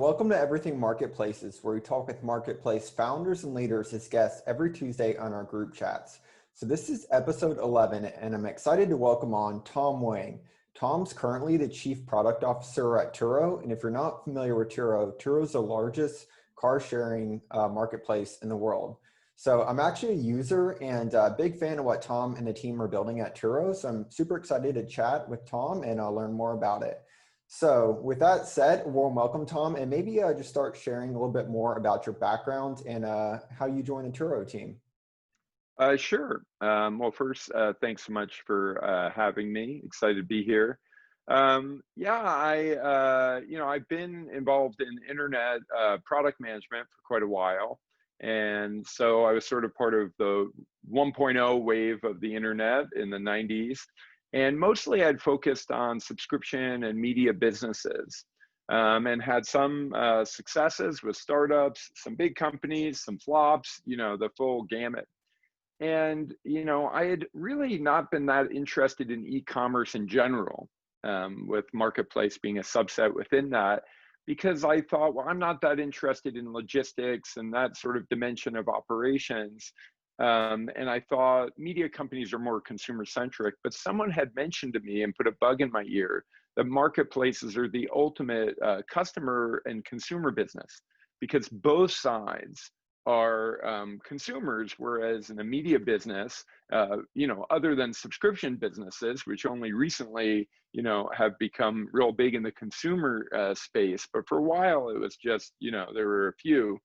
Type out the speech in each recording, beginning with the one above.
welcome to Everything Marketplaces, where we talk with marketplace founders and leaders as guests every Tuesday on our group chats. So this is episode 11, and I'm excited to welcome on Tom Wang. Tom's currently the Chief Product Officer at Turo, and if you're not familiar with Turo, Turo is the largest car sharing marketplace in the world. So I'm actually a user and a big fan of what Tom and the team are building at Turo, so I'm super excited to chat with Tom and learn more about it. So with that said, warm welcome, Tom, and maybe just start sharing a little bit more about your background and how you joined the Turo team. Sure. Well, first, thanks so much for having me. Excited to be here. I've been involved in internet product management for quite a while. And so I was sort of part of the 1.0 wave of the internet in the 90s. And mostly I'd focused on subscription and media businesses, and had some successes with startups, some big companies, some flops, the full gamut. And, I had really not been that interested in e-commerce in general, with marketplace being a subset within that, because I thought, well, I'm not that interested in logistics and that sort of dimension of operations. And I thought media companies are more consumer centric, but someone had mentioned to me and put a bug in my ear that marketplaces are the ultimate customer and consumer business, because both sides are consumers, whereas in a media business, other than subscription businesses, which only recently, have become real big in the consumer space, but for a while it was just, there were a few.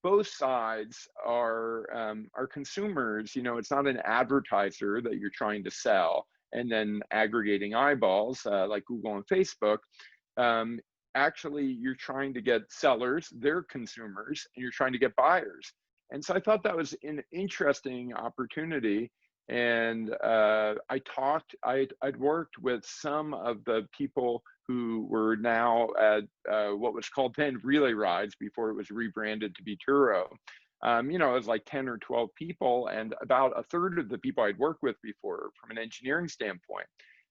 Both sides are consumers. It's not an advertiser that you're trying to sell and then aggregating eyeballs like Google and Facebook. Actually, you're trying to get sellers, they're consumers, and you're trying to get buyers. And so I thought that was an interesting opportunity. And I'd worked with some of the people who were now at what was called then Relay Rides before it was rebranded to be Turo. It was like 10 or 12 people, and about a third of the people I'd worked with before from an engineering standpoint.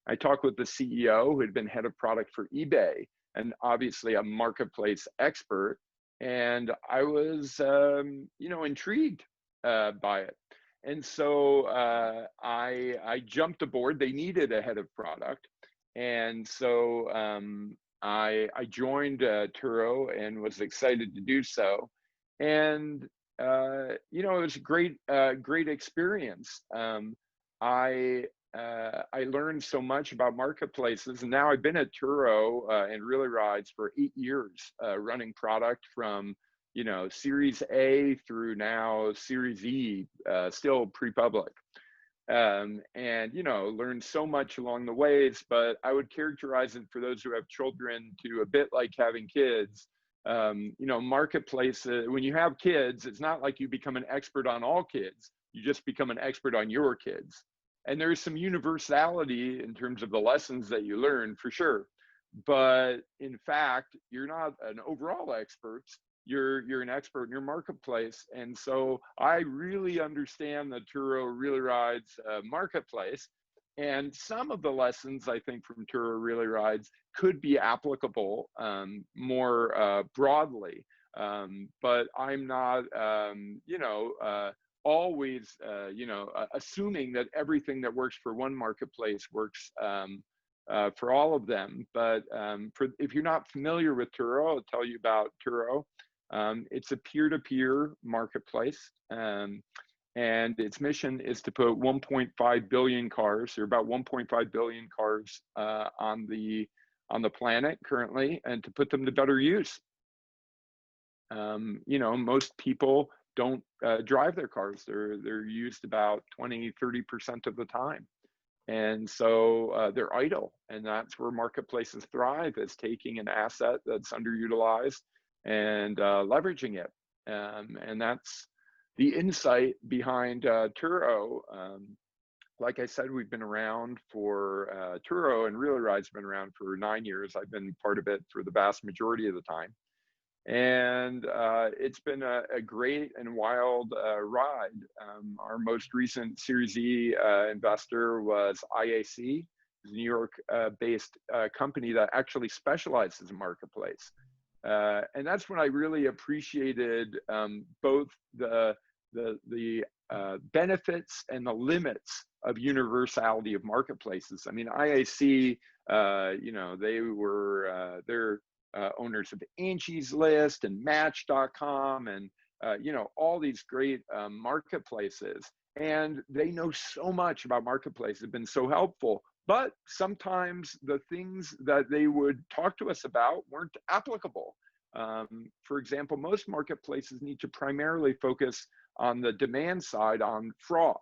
I talked with the CEO who had been head of product for eBay and obviously a marketplace expert. And I was, intrigued by it. And so I jumped aboard. They needed a head of product. And so I joined Turo and was excited to do so. And, it was a great experience. I learned so much about marketplaces, and now I've been at Turo and Relay Rides for 8 years, running product from, Series A through now Series E, still pre-public. And, learned so much along the ways, but I would characterize it for those who have children to a bit like having kids. Marketplace, when you have kids, it's not like you become an expert on all kids. You just become an expert on your kids. And there's some universality in terms of the lessons that you learn, for sure. But in fact, you're not an overall expert. You're an expert in your marketplace. And so I really understand the Turo Relay Rides marketplace. And some of the lessons I think from Turo Relay Rides could be applicable more broadly. But I'm not, always, assuming that everything that works for one marketplace works for all of them. But if you're not familiar with Turo, I'll tell you about Turo. It's a peer-to-peer marketplace, and its mission is to put 1.5 billion cars, or about 1.5 billion cars on the planet currently, and to put them to better use. Most people don't drive their cars. They're used about 20-30% of the time. And so they're idle, and that's where marketplaces thrive, is taking an asset that's underutilized and leveraging it. And that's the insight behind Turo. Like I said, we've been around for Turo and Relay Rides have been around for 9 years. I've been part of it for the vast majority of the time. And it's been a great and wild ride. Our most recent Series E investor was IAC, New York based company that actually specializes in marketplace. And that's when I really appreciated both the benefits and the limits of universality of marketplaces. I mean, IAC, they're owners of Angie's List and Match.com and, all these great marketplaces. And they know so much about marketplaces, have been so helpful. But sometimes the things that they would talk to us about weren't applicable. For example, most marketplaces need to primarily focus on the demand side on fraud.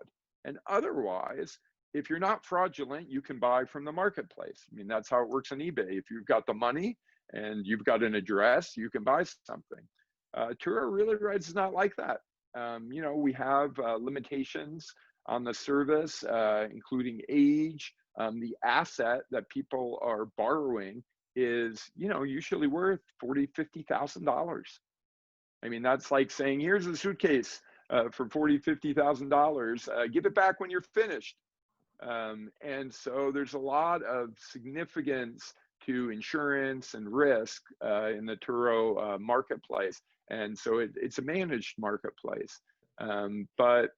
And otherwise, if you're not fraudulent, you can buy from the marketplace. I mean, that's how it works on eBay. If you've got the money and you've got an address, you can buy something. Turo Relay Rides is not like that. We have limitations on the service, including age. The asset that people are borrowing is, usually worth $40,000, $50,000. I mean, that's like saying, here's a suitcase for $40,000, $50,000. Give it back when you're finished. And so there's a lot of significance to insurance and risk in the Turo marketplace. And so it's a managed marketplace. But,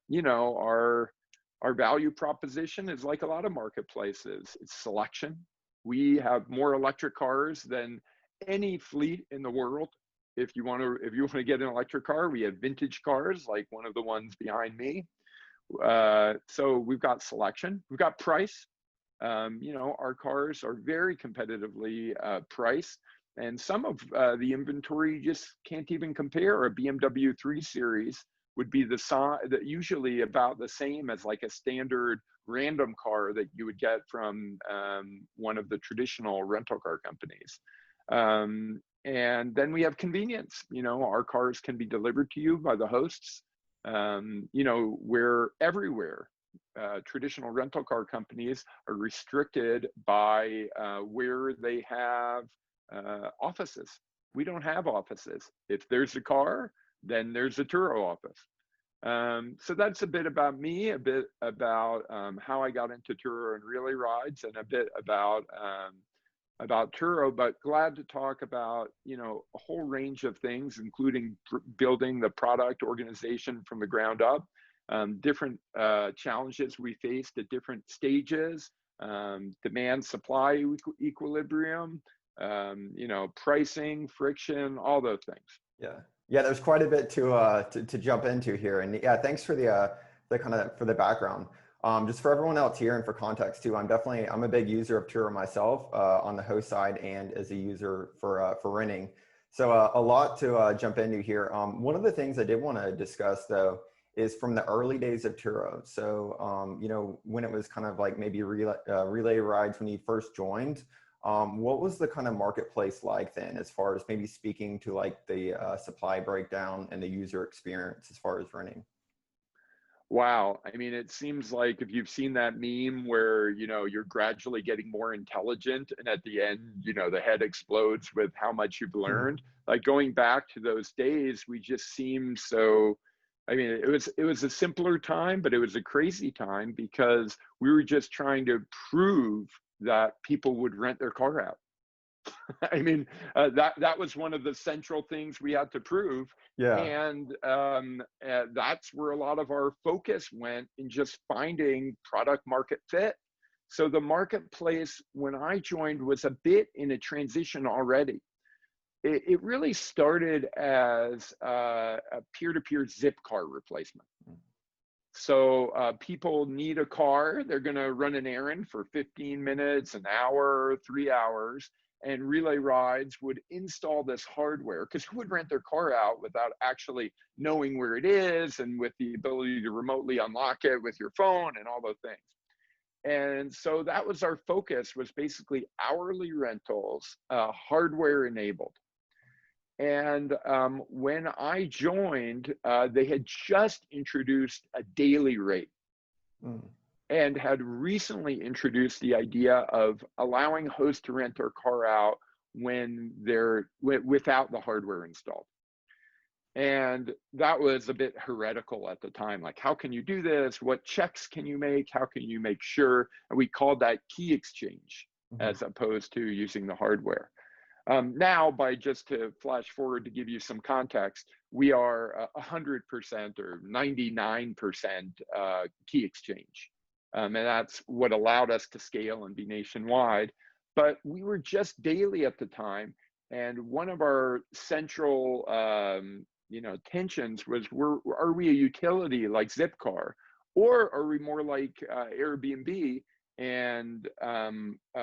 our value proposition is like a lot of marketplaces. It's selection. We have more electric cars than any fleet in the world. If you want to get an electric car, we have vintage cars like one of the ones behind me. So we've got selection, we've got price. Our cars are very competitively priced, and some of the inventory just can't even compare. A BMW 3 Series would be usually about the same as like a standard random car that you would get from one of the traditional rental car companies. And then we have convenience. Our cars can be delivered to you by the hosts. We're everywhere. Traditional rental car companies are restricted by where they have offices. We don't have offices. If there's a car, then there's a Turo office. So that's a bit about me, a bit about how I got into Turo and Relay Rides, and a bit about Turo, but glad to talk about, a whole range of things, including building the product organization from the ground up, different challenges we faced at different stages, demand supply equilibrium, pricing, friction, all those things. Yeah, there's quite a bit to jump into here, and yeah, thanks for the background. Just for everyone else here and for context too, I'm a big user of Turo myself on the host side and as a user for renting. So a lot to jump into here. One of the things I did want to discuss though is from the early days of Turo. So when it was kind of like maybe Relay Rides when you first joined. What was the kind of marketplace like then, as far as maybe speaking to like the supply breakdown and the user experience as far as renting? Wow. I mean, it seems like if you've seen that meme where, you're gradually getting more intelligent and at the end, the head explodes with how much you've learned. Like going back to those days, we just seemed so, I mean, it was a simpler time, but it was a crazy time because we were just trying to prove that people would rent their car out. I mean, that was one of the central things we had to prove. Yeah. And that's where a lot of our focus went, in just finding product market fit. So the marketplace, when I joined, was a bit in a transition already. It really started as a peer-to-peer zip car replacement. So people need a car, they're gonna run an errand for 15 minutes, an hour, 3 hours, and Relay Rides would install this hardware, because who would rent their car out without actually knowing where it is and with the ability to remotely unlock it with your phone and all those things. And so that was our focus, was basically hourly rentals, hardware enabled. And when I joined, they had just introduced a daily rate and had recently introduced the idea of allowing hosts to rent their car out when they're without the hardware installed. And that was a bit heretical at the time. Like, how can you do this? What checks can you make? How can you make sure? And we called that key exchange Mhm. as opposed to using the hardware. Now, by just to flash forward to give you some context, we are 100% or 99% key exchange. And that's what allowed us to scale and be nationwide. But we were just daily at the time. And one of our central tensions was, are we a utility like Zipcar? Or are we more like Airbnb and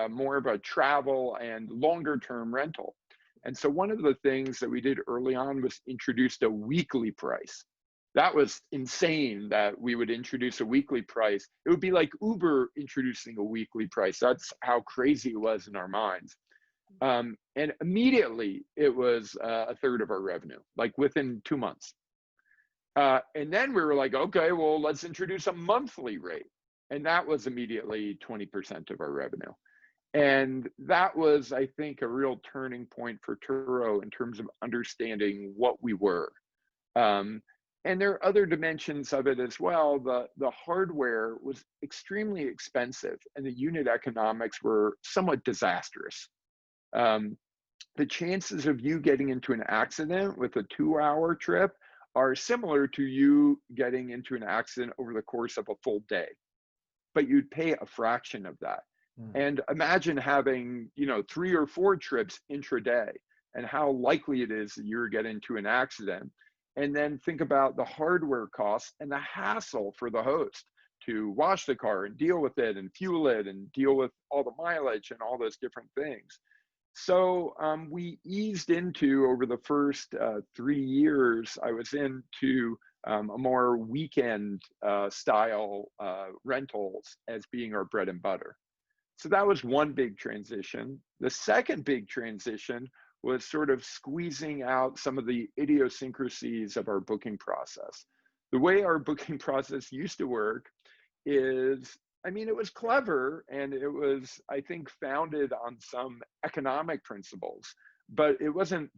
more of a travel and longer term rental? And so one of the things that we did early on was introduced a weekly price. That was insane that we would introduce a weekly price. It would be like Uber introducing a weekly price. That's how crazy it was in our minds. And immediately it was a third of our revenue, like within 2 months. And then we were like, okay, well, let's introduce a monthly rate. And that was immediately 20% of our revenue. And that was, I think, a real turning point for Turo in terms of understanding what we were. And there are other dimensions of it as well. The hardware was extremely expensive and the unit economics were somewhat disastrous. Um, the chances of you getting into an accident with a 2-hour trip are similar to you getting into an accident over the course of a full day, but you'd pay a fraction of that. And imagine having, 3 or 4 trips intraday and how likely it is that you're getting into an accident. And then think about the hardware costs and the hassle for the host to wash the car and deal with it and fuel it and deal with all the mileage and all those different things. So we eased into, over the first 3 years, I was into a more weekend style rentals as being our bread and butter. So that was one big transition. The second big transition was sort of squeezing out some of the idiosyncrasies of our booking process. The way our booking process used to work is, I mean, it was clever and it was, I think, founded on some economic principles, but it wasn't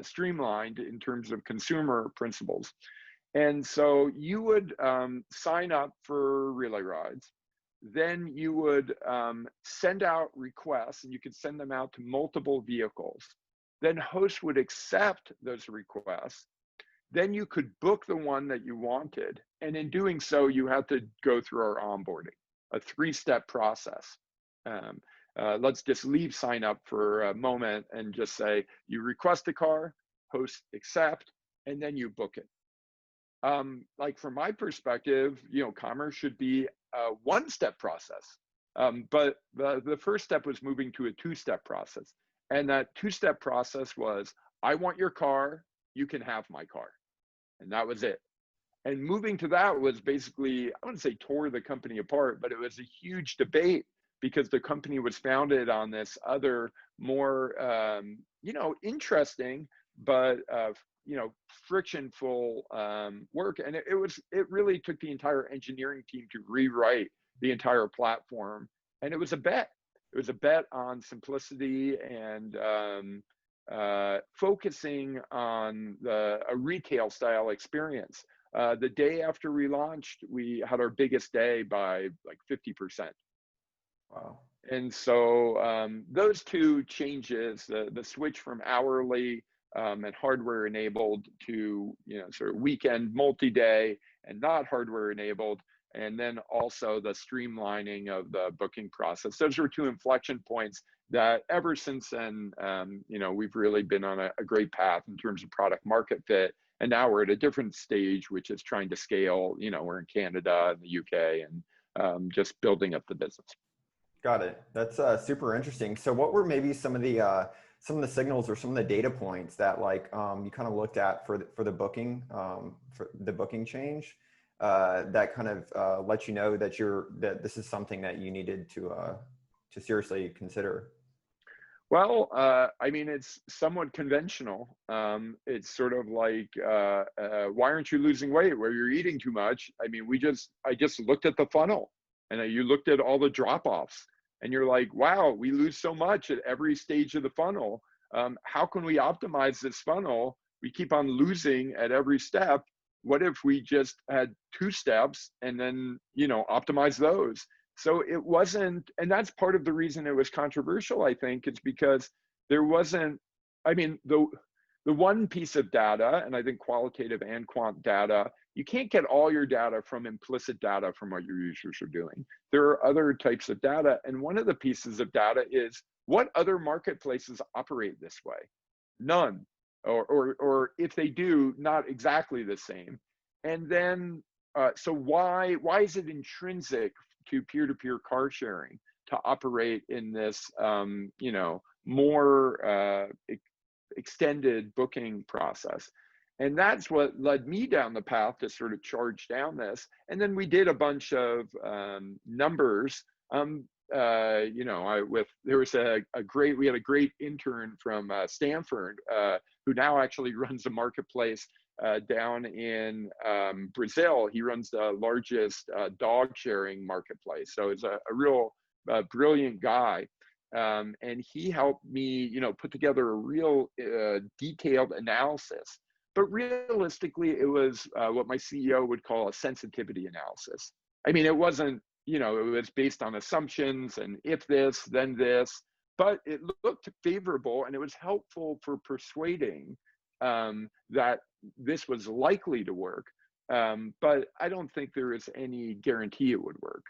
streamlined in terms of consumer principles. And so you would sign up for relay rides. Then you would send out requests, and you could send them out to multiple vehicles. Then hosts would accept those requests. Then you could book the one that you wanted. And in doing so, you had to go through our onboarding, a 3-step process. Let's just leave sign up for a moment and just say you request a car, host accept, and then you book it. Like from my perspective, commerce should be a 1-step process. But the first step was moving to a 2-step process. And that 2-step process was, I want your car, you can have my car. And that was it. And moving to that was basically, I wouldn't say tore the company apart, but it was a huge debate because the company was founded on this other more, interesting, but frictionful work. And it really took the entire engineering team to rewrite the entire platform. And it was a bet. It was a bet on simplicity and focusing on a retail style experience. The day after we launched, we had our biggest day by like 50%. Wow. And so those two changes, the switch from hourly and hardware enabled to sort of weekend multi-day and not hardware enabled, and then also the streamlining of the booking process. Those were two inflection points that ever since then, we've really been on a great path in terms of product market fit. And now we're at a different stage, which is trying to scale. We're in Canada and the UK and just building up the business. Got it. That's super interesting. So what were maybe some of the signals or some of the data points that you kind of looked at for the booking change that kind of let you know that this is something that you needed to seriously consider? Well, it's somewhat conventional. It's sort of like, why aren't you losing weight? Where you're eating too much. I just looked at the funnel, and you looked at all the drop-offs, and you're like, wow, we lose so much at every stage of the funnel. How can we optimize this funnel we keep on losing at every step. What if we just had 2 steps and then, optimize those? So it wasn't, and that's part of the reason it was controversial, I think, is because there wasn't, I mean, the one piece of data, and I think qualitative and quant data, you can't get all your data from implicit data from what your users are doing. There are other types of data, and one of the pieces of data is what other marketplaces operate this way? None, or if they do, not exactly the same. And then, so why is it intrinsic to peer-to-peer car sharing to operate in this, more extended booking process? And that's what led me down the path to sort of charge down this. And then we did a bunch of numbers. There was we had a great intern from Stanford who now actually runs a marketplace down in Brazil. He runs the largest dog sharing marketplace. So it's a real brilliant guy. And he helped me, put together a real detailed analysis. But realistically, it was what my CEO would call a sensitivity analysis. I mean, it wasn't, it was based on assumptions and if this, then this, but it looked favorable and it was helpful for persuading that this was likely to work. But I don't think there is any guarantee it would work.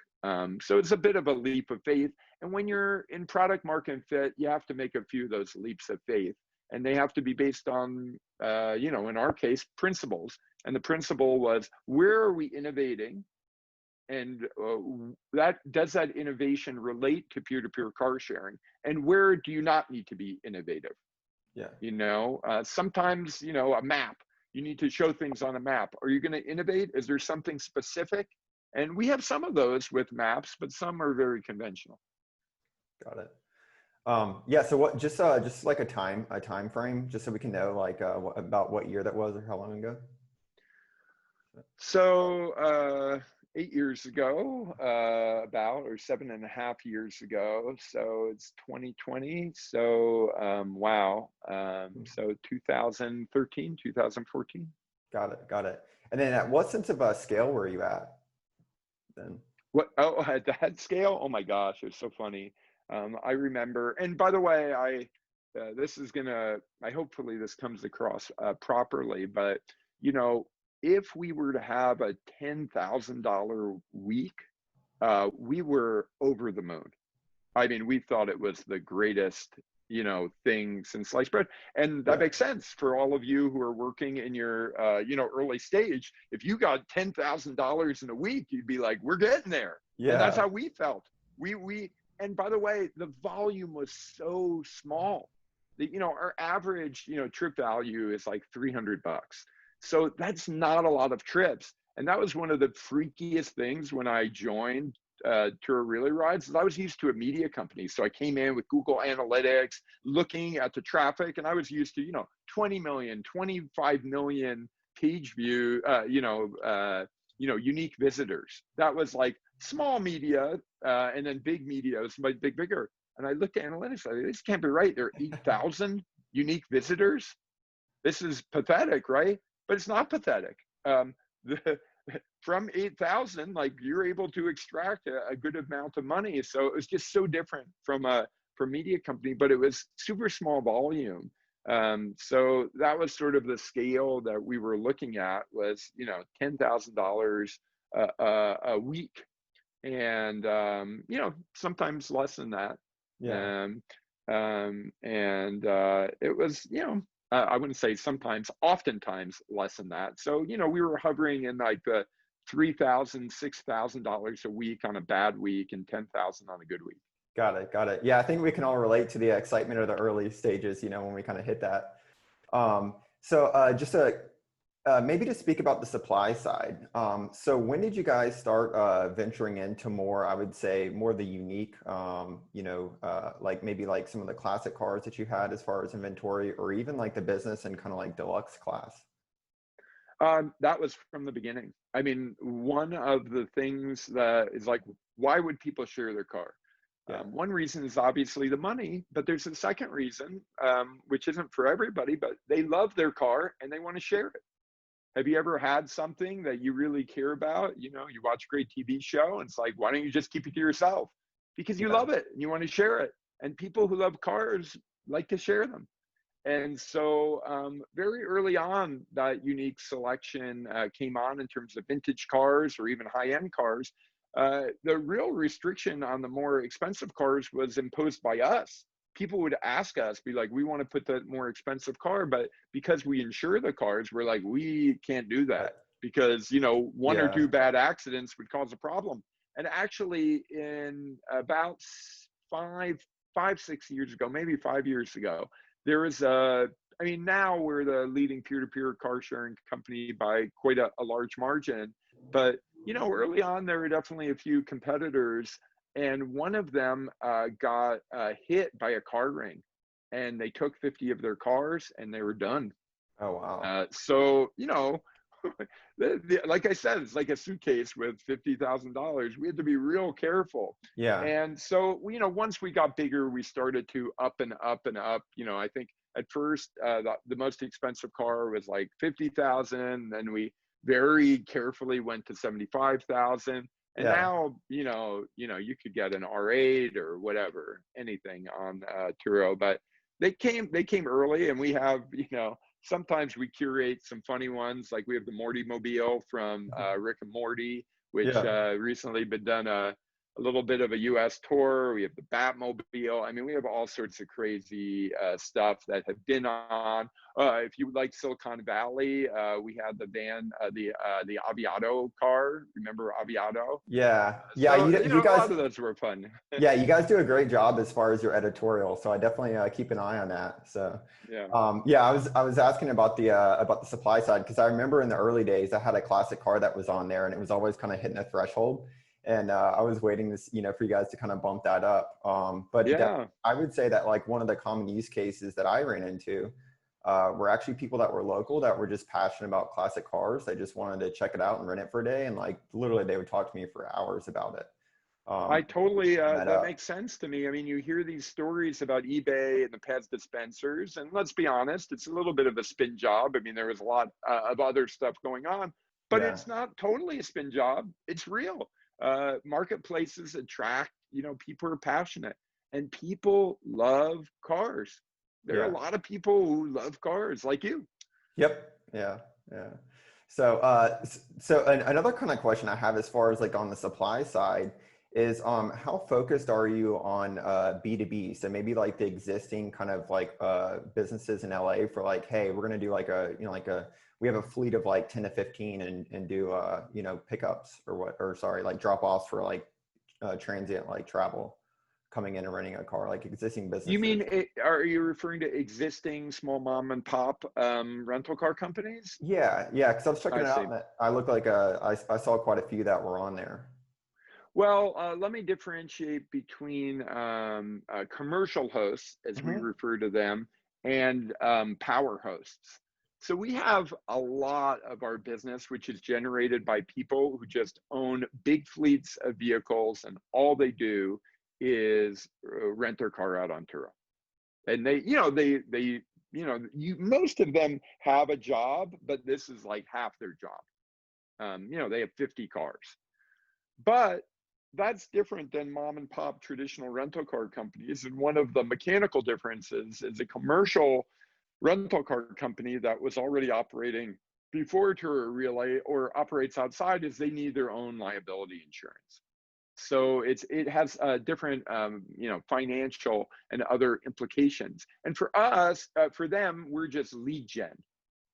So it's a bit of a leap of faith. And when you're in product market fit, you have to make a few of those leaps of faith. And they have to be based on, in our case, principles. And the principle was, where are we innovating? And does that innovation relate to peer-to-peer car sharing? And where do you not need to be innovative? Yeah. Sometimes, a map, you need to show things on a map. Are you going to innovate? Is there something specific? And we have some of those with maps, but some are very conventional. Got it. Yeah. So what? Just like a time frame, just so we can know about what year that was or how long ago. So 8 years ago, or 7.5 years ago. So it's 2020. So wow. So 2013, 2014. Got it. And then at what sense of scale were you at then? What? Oh, at that scale? Oh my gosh, it's so funny. I remember, and by the way, hopefully this comes across properly, but if we were to have a $10,000 week, we were over the moon. I mean, we thought it was the greatest, thing since sliced bread. And that makes sense for all of you who are working in your, early stage. If you got $10,000 in a week, you'd be like, we're getting there. Yeah. And that's how we felt. And by the way, the volume was so small that, our average, trip value is like $300. So that's not a lot of trips. And that was one of the freakiest things when I joined Turo Relay Rides, is I was used to a media company. So I came in with Google Analytics, looking at the traffic, and I was used to, 20 million, 25 million page view, unique visitors. That was like small media, and then big media was bigger. And I looked at analytics, I said, this can't be right. There are 8,000 unique visitors. This is pathetic, right? But it's not pathetic. From 8,000, you're able to extract a good amount of money. So it was just so different from a media company, but it was super small volume. So that was sort of the scale that we were looking at, was, $10,000 a week. And, sometimes less than that. Yeah. It was, I wouldn't say sometimes, oftentimes less than that. So, we were hovering in like the $3,000, $6,000 a week on a bad week and $10,000 on a good week. Got it. Yeah, I think we can all relate to the excitement of the early stages, when we kind of hit that. Maybe to speak about the supply side. So when did you guys start venturing into more, I would say, more the unique, maybe like some of the classic cars that you had as far as inventory, or even like the business and kind of like deluxe class? That was from the beginning. I mean, one of the things that is like, why would people share their car? Yeah. One reason is obviously the money, but there's a second reason, which isn't for everybody, but they love their car and they want to share it. Have you ever had something that you really care about? You know, you watch a great TV show and it's like, why don't you just keep it to yourself? Because you Yeah. love it and you want to share it. And people who love cars like to share them. And so, very early on, that unique selection came on in terms of vintage cars or even high end cars. The real restriction on the more expensive cars was imposed by us. People would ask us, be like, we want to put the more expensive car, but because we insure the cars, we're like, we can't do that because, you know, one or Yeah. two bad accidents would cause a problem. And actually, in about 6 years ago, maybe 5 years ago, there is I mean, now we're the leading peer-to-peer car sharing company by quite a large margin. But, you know, early on, there were definitely a few competitors, and one of them got hit by a car ring, and they took 50 of their cars and they were done. Oh, wow. So, you know, like I said, it's like a suitcase with $50,000. We had to be real careful. Yeah. And so, you know, once we got bigger, we started to up and up and up. You know, I think at first the most expensive car was like 50,000. Then we very carefully went to 75,000. And Yeah. now, you could get an R8 or whatever, anything on Turo. But they came early, and we have, sometimes we curate some funny ones, like we have the Morty Mobile from Rick and Morty, which Yeah. recently been done a little bit of a US tour. We have the Batmobile. I mean, we have all sorts of crazy stuff that have been on. If you like Silicon Valley, we had the van, the Aviato car. Remember Aviato? Yeah. Yeah. So, You a guys, lot of those were fun. yeah, you guys do a great job as far as your editorial. So I definitely keep an eye on that. So, Yeah. yeah, I was asking about the supply side because I remember in the early days I had a classic car that was on there and it was always kind of hitting a threshold, and I was waiting this, for you guys to kind of bump that up. Yeah. I would say that like one of the common use cases that I ran into were actually people that were local that were just passionate about classic cars. They just wanted to check it out and rent it for a day, and like literally they would talk to me for hours about it. I totally, That that up. makes sense to me. I mean, you hear these stories about eBay and the Pez dispensers, and let's be honest, it's a little bit of a spin job. I mean, there was a lot of other stuff going on, but Yeah. it's not totally a spin job. It's real. Marketplaces attract, people are passionate, and people love cars. There are a Yeah. lot of people who love cars like you. Yep. Yeah. Yeah. So, another kind of question I have as far as like on the supply side is, how focused are you on B2B? So maybe like the existing kind of like businesses in LA for like, hey, we're gonna do like we have a fleet of like 10 to 15 and do pickups or sorry, like drop offs for like transient like travel coming in and renting a car, like existing You mean, businesses. are you referring to existing small mom and pop rental car companies? Yeah, yeah, because I was checking I it out see. and I looked like I saw quite a few that were on there. Well, let me differentiate between commercial hosts, as we Hmm. refer to them, and power hosts. So we have a lot of our business, which is generated by people who just own big fleets of vehicles, and all they do is rent their car out on Turo. And most of them have a job, but this is like half their job. They have 50 cars. But that's different than mom and pop traditional rental car companies. And one of the mechanical differences is a commercial rental car company that was already operating before Turo Relay or operates outside is they need their own liability insurance. So it has different financial and other implications. And for us, for them, we're just lead gen.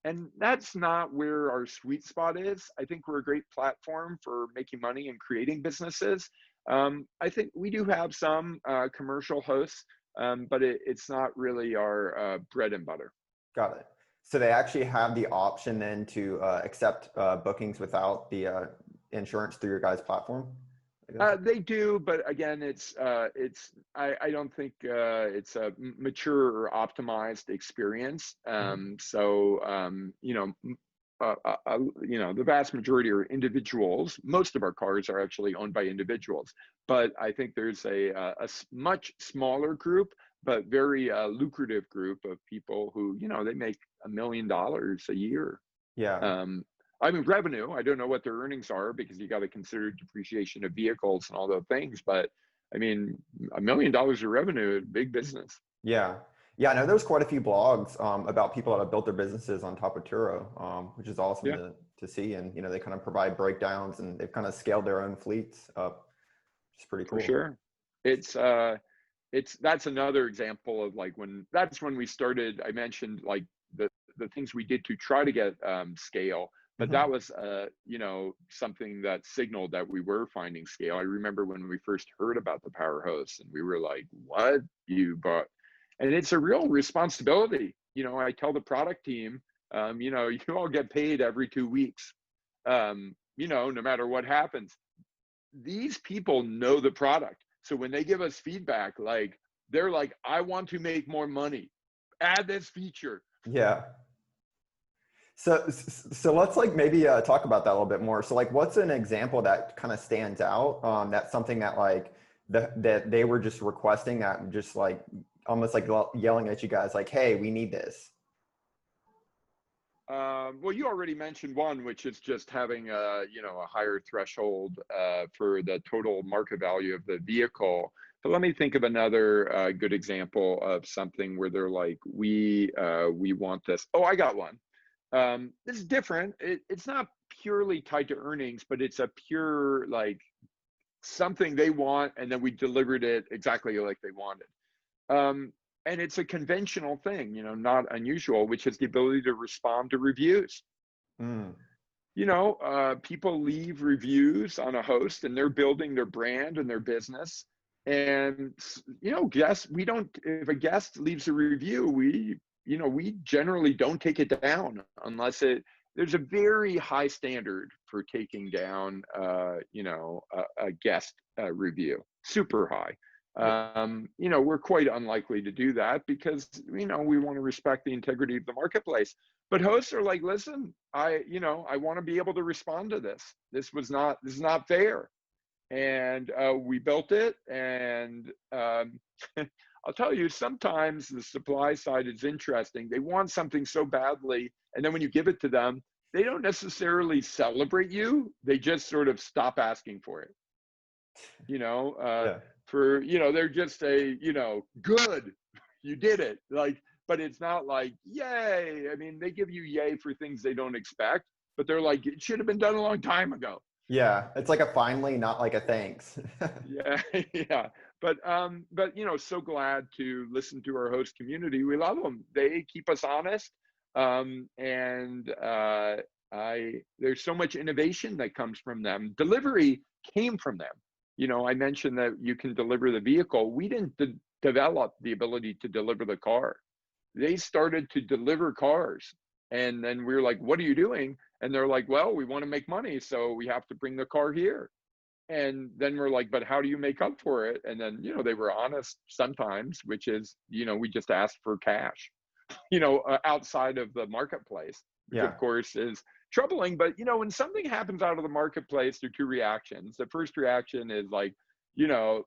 And that's not where our sweet spot is. I think we're a great platform for making money and creating businesses. I think we do have some commercial hosts, but it's not really our bread and butter. Got it. So they actually have the option then to accept bookings without the insurance through your guys' platform, I guess. They do, but again, I don't think it's a mature or optimized experience. Mhm. So the vast majority are individuals. Most of our cars are actually owned by individuals, but I think there's a much smaller group, but very lucrative group of people who, they make $1 million a year. Yeah. I mean, revenue, I don't know what their earnings are because you got to consider depreciation of vehicles and all those things. But I mean, $1 million of revenue, big business. Yeah. Yeah, I know there's quite a few blogs about people that have built their businesses on top of Turo, which is awesome Yeah, to see. And, they kind of provide breakdowns and they've kind of scaled their own fleets up, which is pretty for cool. sure. That's another example of like that's when we started. I mentioned like the things we did to try to get scale, but Hmm. that was something that signaled that we were finding scale. I remember when we first heard about the power host and we were like, what you bought? And it's a real responsibility. I tell the product team, you all get paid every 2 weeks, no matter what happens. These people know the product. So when they give us feedback, like they're like, I want to make more money. Add this feature. Yeah. So let's like maybe talk about that a little bit more. So like, what's an example that kind of stands out? That's something that like that they were just requesting, that just like almost like yelling at you guys, like, "Hey, we need this." Well, you already mentioned one, which is just having a higher threshold for the total market value of the vehicle. But let me think of another good example of something where they're like, we want this. Oh, I got one. This is different. It's not purely tied to earnings, but it's a pure like something they want, and then we delivered it exactly like they wanted. And it's a conventional thing, not unusual, which is the ability to respond to reviews. Mm. People leave reviews on a host and they're building their brand and their business. And, guests, we don't, if a guest leaves a review, we generally don't take it down unless there's a very high standard for taking down, a guest review, super high. Yeah. We're quite unlikely to do that because, we want to respect the integrity of the marketplace. But hosts are like, listen, I want to be able to respond to this. This is not fair. And we built it. And I'll tell you, sometimes the supply side is interesting. They want something so badly. And then when you give it to them, they don't necessarily celebrate you. They just sort of stop asking for it. Yeah. They're just good, you did it. Like, but it's not like, yay. I mean, they give you yay for things they don't expect, but they're like, it should have been done a long time ago. Yeah. It's like a finally, not like a thanks. Yeah. Yeah. But so glad to listen to our host community. We love them. They keep us honest. And there's so much innovation that comes from them. Delivery came from them. I mentioned that you can deliver the vehicle. We didn't develop the ability to deliver the car. They started to deliver cars. And then we were like, what are you doing? And they're like, well, we want to make money, so we have to bring the car here. And then we're like, but how do you make up for it? And then, they were honest sometimes, which is, we just asked for cash, outside of the marketplace, which Yeah. of course is troubling. But, when something happens out of the marketplace, there are two reactions. The first reaction is like, no,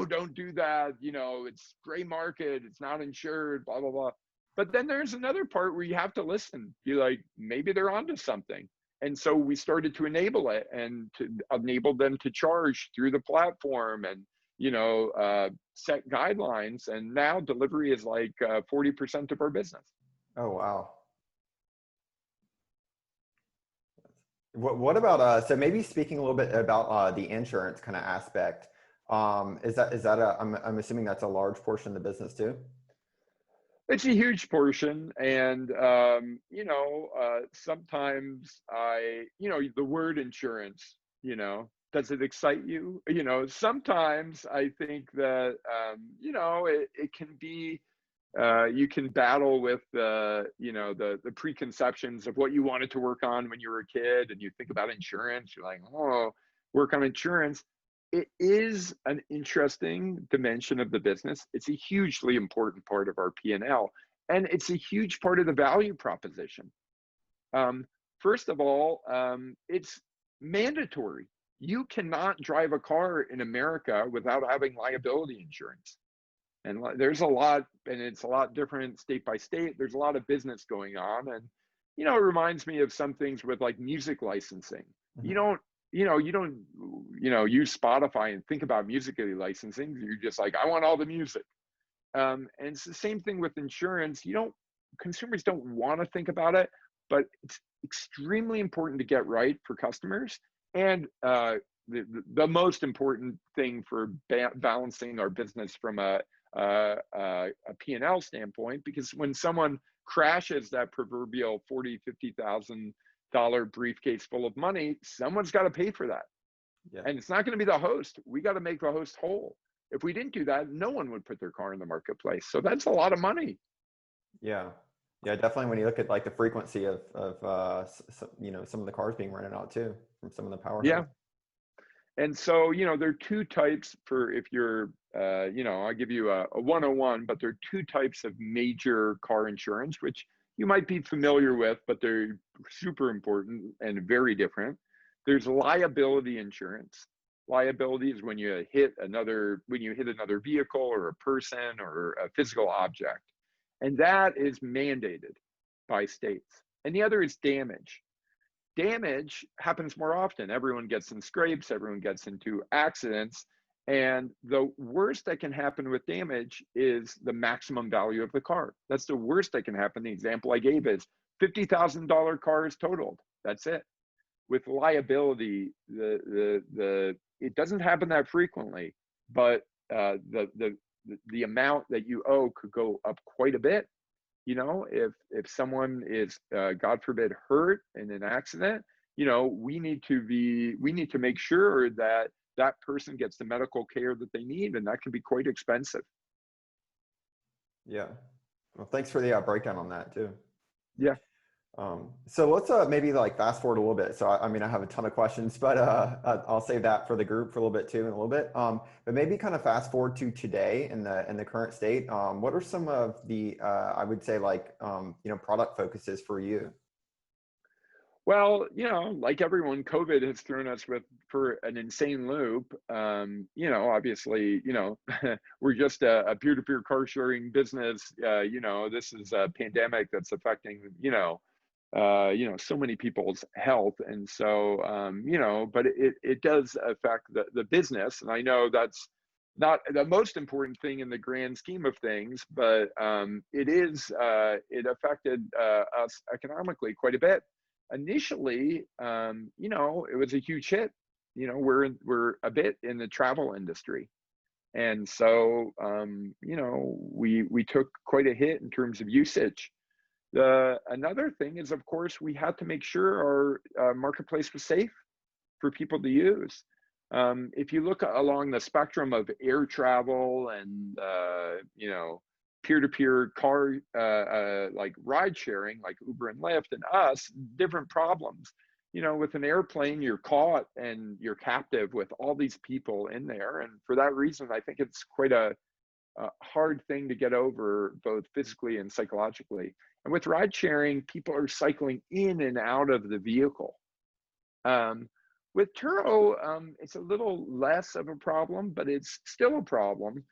don't do that. It's gray market. It's not insured, blah, blah, blah. But then there's another part where you have to listen. You're like, maybe they're onto something. And so we started to enable it and to enable them to charge through the platform and, set guidelines. And now delivery is like 40% of our business. Oh, wow. What about so maybe speaking a little bit about the insurance kind of aspect. Is that I'm assuming that's a large portion of the business too? It's a huge portion. And, sometimes the word insurance, does it excite you? Sometimes I think that, it can be, you can battle with the preconceptions of what you wanted to work on when you were a kid, and you think about insurance. You're like, oh, work on insurance. It is an interesting dimension of the business. It's a hugely important part of our P&L, and it's a huge part of the value proposition. First of all, it's mandatory. You cannot drive a car in America without having liability insurance. And there's a lot, and it's a lot different state by state. There's a lot of business going on. And, it reminds me of some things with like music licensing. You Mhm. don't, you don't, use Spotify and think about musically licensing. You're just like, I want all the music. And it's the same thing with insurance. Consumers don't want to think about it, but it's extremely important to get right for customers. And the most important thing for balancing our business from a P&L standpoint, because when someone crashes that proverbial $40,000-$50,000 briefcase full of money, someone's got to pay for that. Yeah. And it's not going to be the host. We got to make the host whole. If we didn't do that, no one would put their car in the marketplace. So that's a lot of money. Yeah. Yeah, definitely. When you look at like the frequency of some of the cars being rented out too from some of the Yeah. powerhouses. And so, there are two types for if you're, I'll give you a 101, but there are two types of major car insurance, which you might be familiar with, but they're super important and very different. There's liability insurance. Liability is when you hit another vehicle or a person or a physical object. And that is mandated by states. And the other is damage. Damage happens more often. Everyone gets in scrapes, everyone gets into accidents. And the worst that can happen with damage is the maximum value of the car. That's the worst that can happen. The example I gave is $50,000 car is totaled. That's it. With liability, it doesn't happen that frequently, but the amount that you owe could go up quite a bit. If someone is, God forbid, hurt in an accident, we need to make sure that that person gets the medical care that they need, and that can be quite expensive. Yeah. Well, thanks for the breakdown on that too. Yeah. So let's maybe like fast forward a little bit. So I mean, I have a ton of questions, but I'll save that for the group for a little bit too in a little bit. But maybe kind of fast forward to today in the current state. What are some of the I would say like product focuses for you? Well, like everyone, COVID has thrown us for an insane loop. Obviously, we're just a peer-to-peer car sharing business. This is a pandemic that's affecting, so many people's health. And so, but it does affect the business. And I know that's not the most important thing in the grand scheme of things, but it affected us economically quite a bit. Initially, it was a huge hit. We're a bit in the travel industry. And so, we took quite a hit in terms of usage. Another thing is, of course, we had to make sure our marketplace was safe for people to use. If you look along the spectrum of air travel and peer-to-peer car like ride sharing, like Uber and Lyft and us, different problems. With an airplane, you're caught and you're captive with all these people in there, and for that reason, I think it's quite a hard thing to get over, both physically and psychologically. And with ride sharing, people are cycling in and out of the vehicle. With Turo, it's a little less of a problem, but it's still a problem,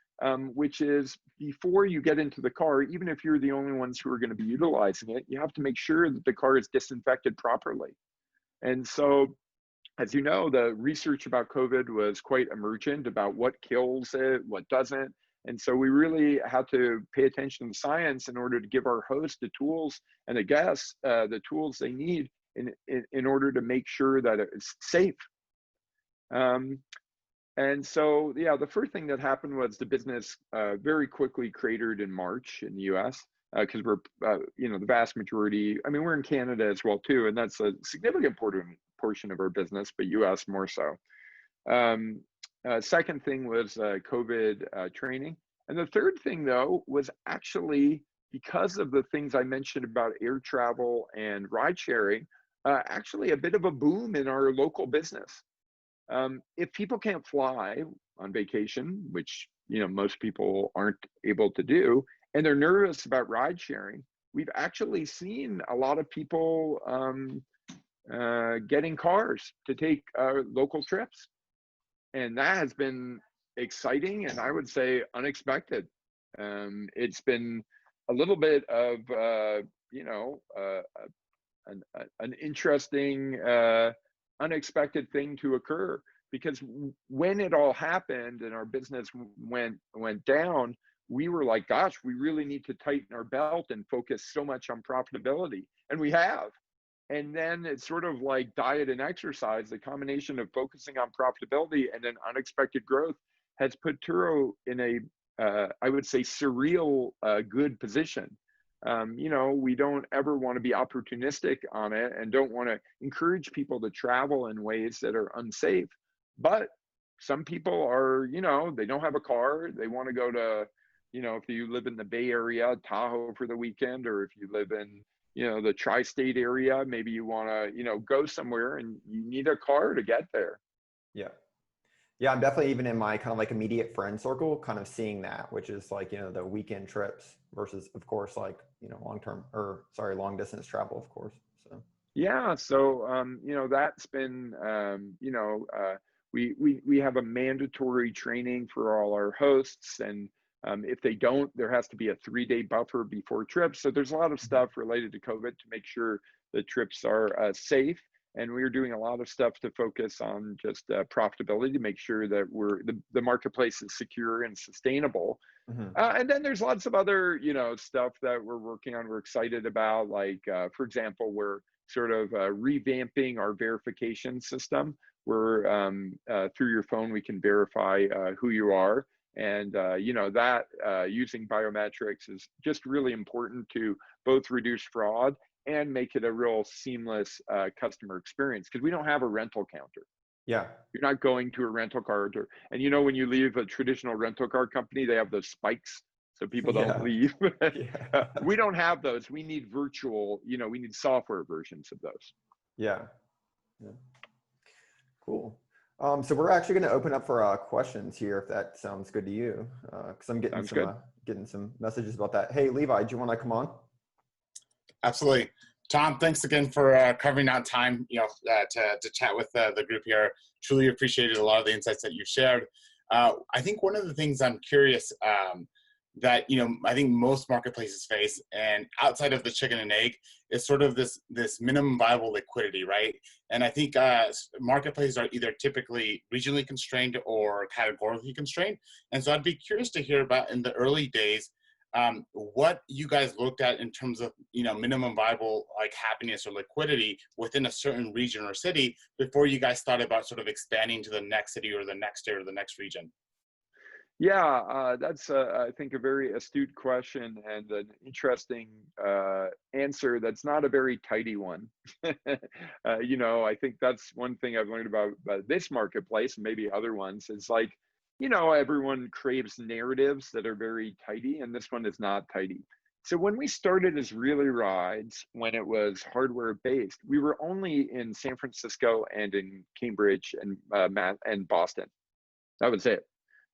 which is before you get into the car, even if you're the only ones who are going to be utilizing it, you have to make sure that the car is disinfected properly. And so, as you know, the research about COVID was quite emergent about what kills it, what doesn't. And so we really had to pay attention to science in order to give our hosts the tools and the guests the tools they need in order to make sure that it's safe. And so, yeah, the first thing that happened was the business very quickly cratered in March in the US because we're, the vast majority, I mean, we're in Canada as well too, and that's a significant portion of our business, but US more so. Second thing was COVID training. And the third thing, though, was actually because of the things I mentioned about air travel and ride sharing, actually a bit of a boom in our local business. If people can't fly on vacation, which most people aren't able to do, and they're nervous about ride sharing, we've actually seen a lot of people getting cars to take local trips. And that has been exciting and I would say unexpected. It's been a little bit of, you know, an interesting, unexpected thing to occur because when it all happened and our business went down, we were like, gosh, we really need to tighten our belt and focus so much on profitability, and we have. And then it's sort of like diet and exercise, the combination of focusing on profitability and then unexpected growth has put Turo in a, I would say, surreal good position. You know, we don't ever want to be opportunistic on it and don't want to encourage people to travel in ways that are unsafe. But some people are, you know, they don't have a car. They want to go to, you know, if you live in the Bay Area, Tahoe for the weekend, or if you live in, you know, the tri-state area, maybe you want to, you know, go somewhere and you need a car to get there. Yeah. Yeah, I'm definitely even in my kind of like immediate friend circle kind of seeing that, which is like, you know, the weekend trips versus, of course, like, you know, long distance travel, of course. So Yeah, so you know, that's been you know, we have a mandatory training for all our hosts, and if they don't, there has to be a 3-day buffer before trips. So there's a lot of stuff related to COVID to make sure the trips are safe. And we're doing a lot of stuff to focus on just profitability to make sure that the marketplace is secure and sustainable. And then there's lots of other, you know, stuff that we're working on, we're excited about, like, for example, we're sort of revamping our verification system where through your phone, we can verify who you are. And, you know, that using biometrics is just really important to both reduce fraud and make it a real seamless customer experience, because we don't have a rental counter. yeah. You're not going to a rental car, and you know, when you leave a traditional rental car company, they have those spikes so people don't Yeah. leave. Yeah. We don't have those. We need virtual, you know, we need software versions of those. Yeah. Yeah. Cool. So we're actually going to open up for questions here, if that sounds good to you, because I'm getting Sounds good. getting some messages about that. Hey, Levi, do you want to come on? Absolutely. Tom, thanks again for carving out time, you know, to chat with the group here. Truly appreciated a lot of the insights that you shared. I think one of the things I'm curious that, you know, I think most marketplaces face, and outside of the chicken and egg, is sort of this minimum viable liquidity, right? And I think marketplaces are either typically regionally constrained or categorically constrained. And so I'd be curious to hear about, in the early days, what you guys looked at in terms of, you know, minimum viable like happiness or liquidity within a certain region or city before you guys thought about sort of expanding to the next city or the next state or the next region. Yeah, that's, I think, a very astute question and an interesting answer that's not a very tidy one. You know, I think that's one thing I've learned about this marketplace and maybe other ones is like, you know, everyone craves narratives that are very tidy, and this one is not tidy. So when we started as Really Rides, when it was hardware based, we were only in San Francisco and in Cambridge and Boston. That was it.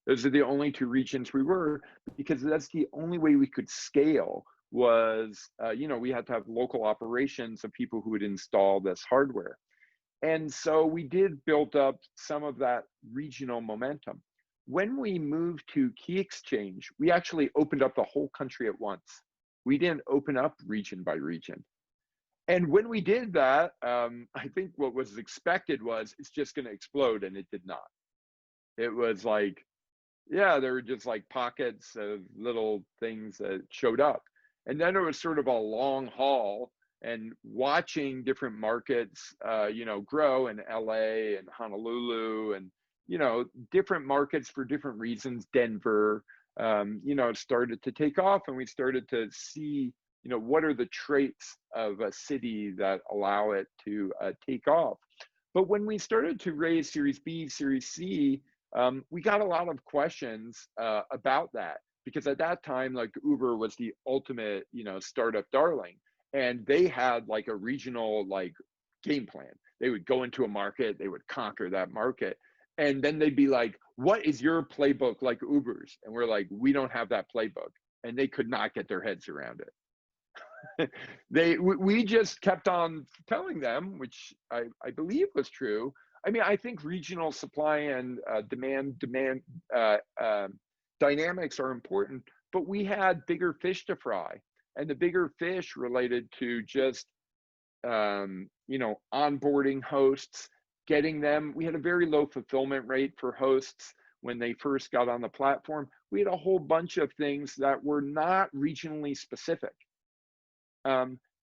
Those are the only 2 regions we were, because that's the only way we could scale was, you know, we had to have local operations of people who would install this hardware. And so we did build up some of that regional momentum. When we moved to Key Exchange, we actually opened up the whole country at once. We didn't open up region by region. And when we did that, I think what was expected was it's just going to explode, and it did not. It was like, yeah, there were just like pockets of little things that showed up. And then it was sort of a long haul, and watching different markets, you know, grow in LA and Honolulu and, you know, different markets for different reasons, Denver, you know, started to take off, and we started to see, you know, what are the traits of a city that allow it to take off. But when we started to raise Series B, Series C, we got a lot of questions about that, because at that time, like, Uber was the ultimate, you know, startup darling, and they had like a regional like game plan. They would go into a market, they would conquer that market, and then they'd be like, "What is your playbook like Uber's?" And we're like, "We don't have that playbook," and they could not get their heads around it. We just kept on telling them, which I believe was true. I mean, I think regional supply and demand uh, uh, dynamics are important, but we had bigger fish to fry, and the bigger fish related to just onboarding hosts, getting them. We had a very low fulfillment rate for hosts when they first got on the platform. We had a whole bunch of things that were not regionally specific.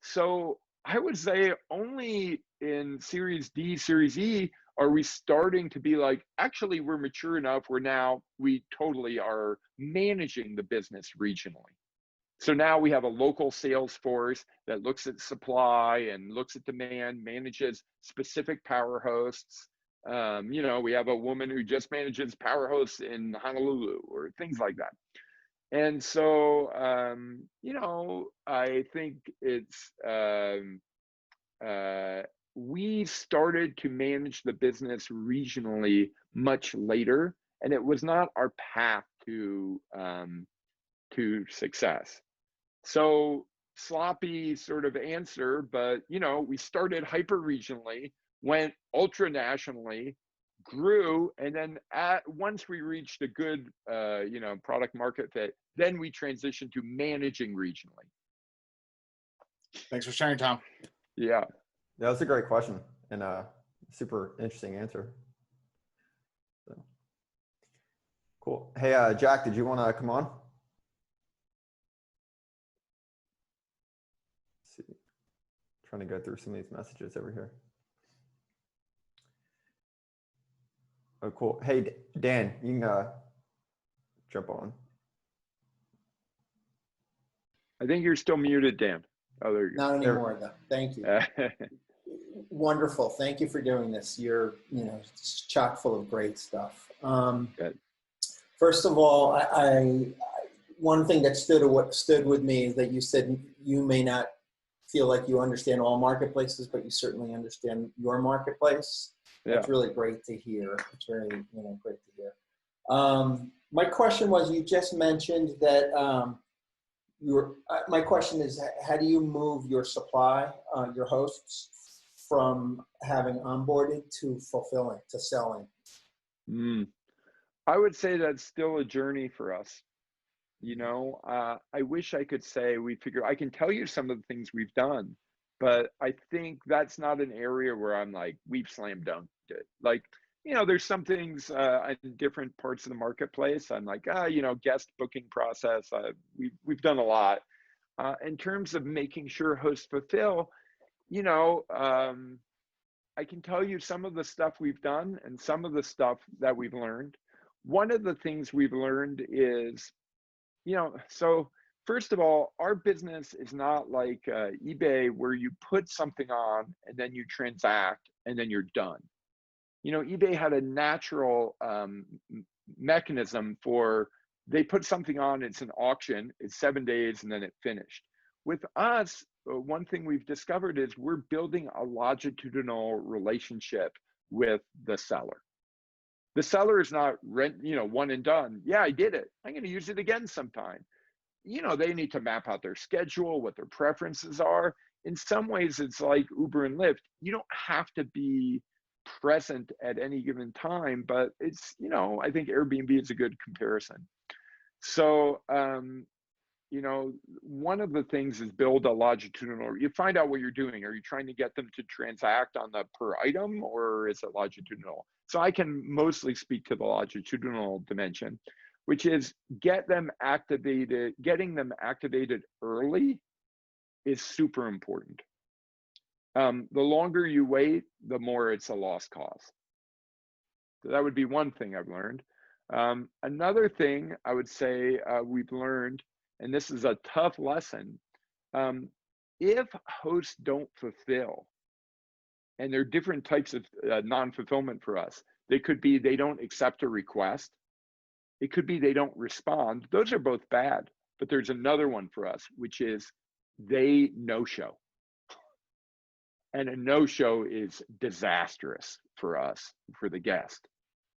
So I would say only in Series D, Series E are we starting to be like, actually, we're mature enough where now we totally are managing the business regionally. So now we have a local sales force that looks at supply and looks at demand, manages specific power hosts. We have a woman who just manages power hosts in Honolulu or things like that. And so, I think it's, we started to manage the business regionally much later, and it was not our path to success. So sloppy sort of answer, but we started hyper regionally, went ultra nationally, grew, and then once we reached a good product market fit, then we transitioned to managing regionally. Thanks for sharing, Tom. Yeah, that was a great question and a super interesting answer. So, cool. Hey, Jack, did you want to come on? Let's see, trying to go through some of these messages over here. Oh, cool. Hey, Dan, you can jump on. I think you're still muted, Dan. Oh, there you go. Not anymore, though. Thank you. Wonderful. Thank you for doing this. You're, it's chock full of great stuff. First of all, I one thing that stood with me is that you said you may not feel like you understand all marketplaces, but you certainly understand your marketplace. That's really great to hear. It's very, great to hear. My question was, you just mentioned that my question is, how do you move your supply, your hosts, from having onboarded to fulfilling, to selling? I would say that's still a journey for us. I wish I could say I can tell you some of the things we've done, but I think that's not an area where I'm like, we've slam dunked it. Like, there's some things in different parts of the marketplace. I'm like, guest booking process. We've done a lot. In terms of making sure hosts fulfill, I can tell you some of the stuff we've done and some of the stuff that we've learned. One of the things we've learned is, so first of all, our business is not like eBay where you put something on and then you transact and then you're done. eBay had a natural mechanism for, they put something on, it's an auction, it's 7 days, and then it finished. With us, one thing we've discovered is we're building a longitudinal relationship with the seller. The seller is not one and done. Yeah, I did it. I'm going to use it again sometime. They need to map out their schedule, what their preferences are. In some ways, it's like Uber and Lyft. You don't have to be present at any given time, but it's, I think Airbnb is a good comparison. So, one of the things is build a longitudinal, you find out what you're doing. Are you trying to get them to transact on the per item, or is it longitudinal? So I can mostly speak to the longitudinal dimension, which is getting them activated early is super important. The longer you wait, the more it's a lost cause. So that would be one thing I've learned. Another thing I would say we've learned, and this is a tough lesson, if hosts don't fulfill, and there are different types of non-fulfillment for us. They could be they don't accept a request. It could be they don't respond. Those are both bad, but there's another one for us, which is they no-show. And a no-show is disastrous for us, for the guest.